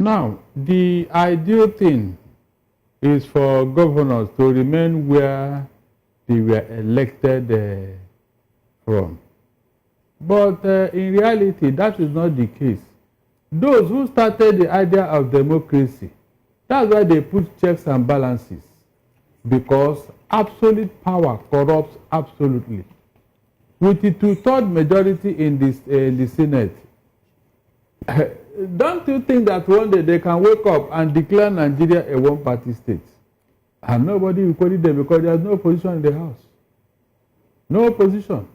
Now, the ideal thing is for governors to remain where they were elected from. But in reality, that is not the case. Those who started the idea of democracy, that's why they put checks and balances, because absolute power corrupts absolutely. With the two-thirds majority in the Senate, don't you think that one day they can wake up and declare Nigeria a one-party state? And nobody will call it there because there's no opposition in the House. No opposition.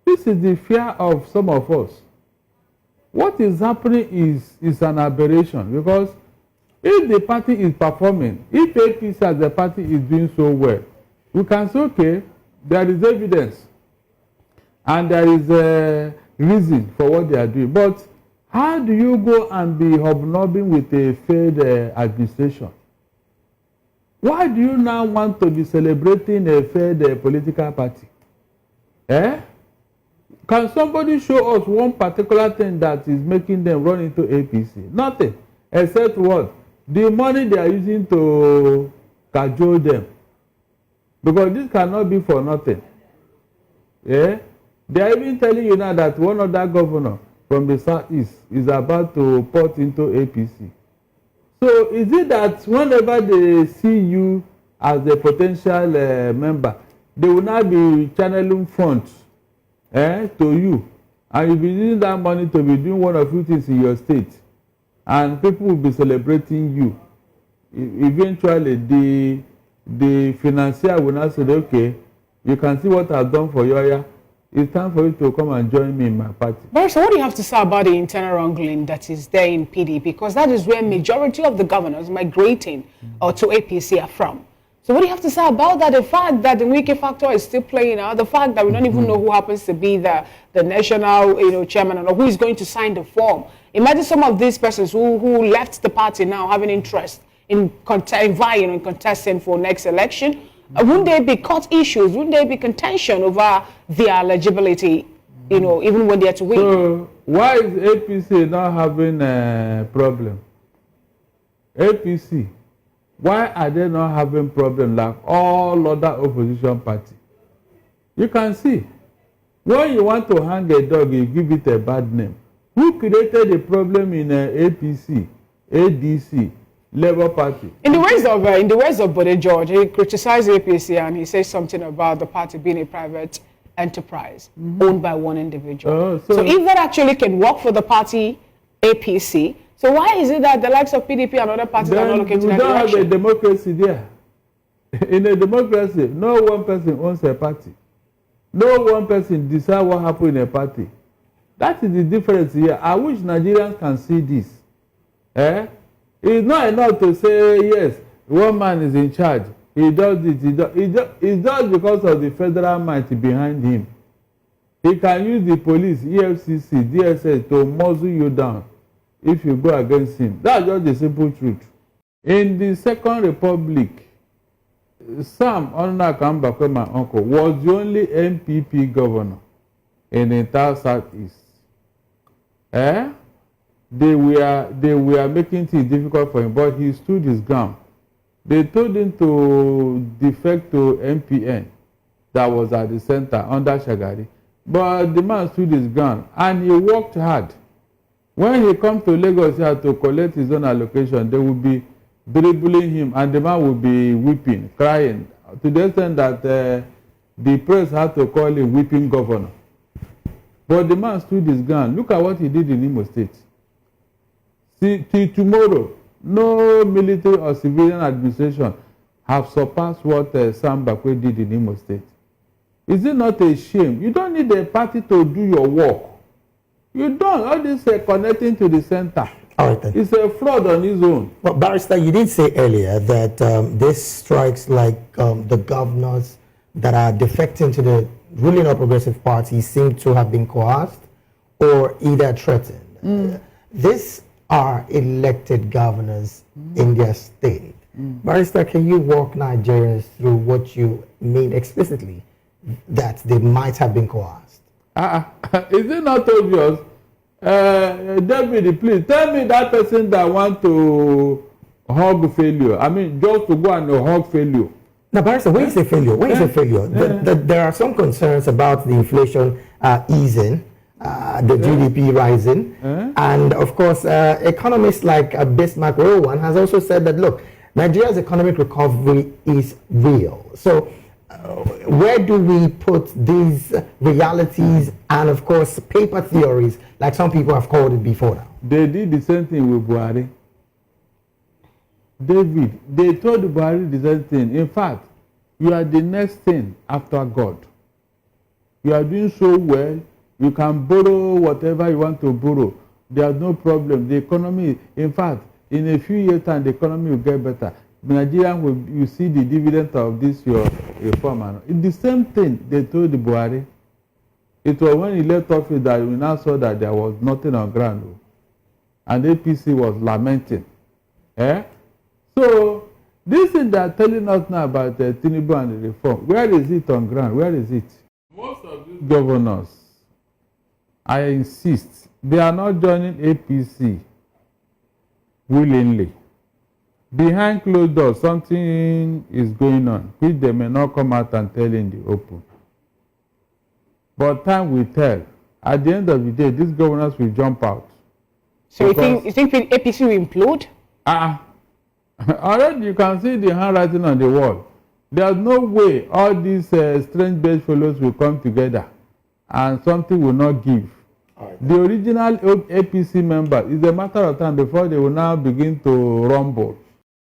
This is the fear of some of us. What is happening is an aberration, because if the party is performing, if APC as a party is doing so well, we can say, okay, there is evidence and there is a reason for what they are doing. But how do you go and be hobnobbing with a failed administration? Why do you now want to be celebrating a failed political party? Eh? Can somebody show us one particular thing that is making them run into APC? Nothing, except what? The money they are using to cajole them. Because this cannot be for nothing. Yeah? They are even telling you now that one other governor from the southeast is about to port into APC. So is it that whenever they see you as a potential member, they will now be channeling funds to you, and you'll be using that money to be doing one or two things in your state, and people will be celebrating you? Eventually, the financier will now say, okay, you can see what I've done for you. Yeah, it's time for you to come and join me in my party. Barrister, what do you have to say about the internal wrangling that is there in PDP? Because that is where majority of the governors migrating to APC are from. So what do you have to say about that? The fact that the Wiki factor is still playing out, the fact that we don't even know who happens to be the national chairman, or who is going to sign the form. Imagine some of these persons who left the party now having interest in vying and contesting for next election. Wouldn't there be court issues? Wouldn't there be contention over their eligibility, even when they are to win? So why is APC not having a problem? APC, why are they not having problem like all other opposition parties? You can see, when you want to hang a dog, you give it a bad name. Who created the problem in APC, ADC, Labour Party? In the words of Bode George, he criticized APC and he says something about the party being a private enterprise owned by one individual. So if that actually can work for the party APC, so why is it that the likes of PDP and other parties are not looking to that direction? We don't have a democracy there. In a democracy, no one person owns a party. No one person decides what happens in a party. That is the difference here. I wish Nigerians can see this. It's not enough to say, yes, one man is in charge. He does this. It's just because of the federal might behind him. He can use the police, EFCC, DSS to muzzle you down if you go against him. That's just the simple truth. In the Second Republic, Sam Onakambakwe, my uncle, was the only MPP governor in the entire Southeast. They were making things difficult for him, but he stood his ground. They told him to defect to MPN that was at the center under Shagari. But the man stood his ground and he worked hard. When he comes to Lagos here to collect his own allocation, they will be dribbling him and the man will be weeping, crying, to the extent that the press had to call him weeping governor. But the man stood his ground. Look at what he did in Imo State. See, till tomorrow, no military or civilian administration have surpassed what Sam Bakwe did in Imo State. Is it not a shame? You don't need a party to do your work. You don't. All this connecting to the center. All right, then. It's a fraud on its own. Well, Barrister, you did say earlier that this strikes like the governors that are defecting to the ruling or progressive party seem to have been coerced or either threatened. These are elected governors in their state. Barrister, can you walk Nigerians through what you mean explicitly that they might have been coerced? Is it not obvious? David, please tell me that person that want to hug failure. I mean, just to go and hug failure. Now, Barrister, when you say failure, there are some concerns about the inflation easing, the GDP rising, and of course, economists like Bismarck Rowan has also said that, look, Nigeria's economic recovery is real. So, where do we put these realities and, of course, paper theories, like some people have called it before now? They did the same thing with Buhari. David, they told Buhari the same thing. In fact, you are the next thing after God. You are doing so well. You can borrow whatever you want to borrow. There's no problem. The economy, in fact, in a few years' time, the economy will get better. Nigeria will, you see the dividend of this your reform. It's the same thing they told the Buhari. It was when he left office that we now saw that there was nothing on ground. And APC was lamenting. So, this thing they are telling us now about Tinubu and the reform, where is it on ground? Where is it? Most of these governors, I insist, they are not joining APC willingly. Behind closed doors, something is going on, which they may not come out and tell in the open. But time will tell. At the end of the day, these governors will jump out. So you think APC will implode? Already you can see the handwriting on the wall. There's no way all these strange bedfellows will come together and something will not give. The original APC members, it's a matter of time before they will now begin to rumble.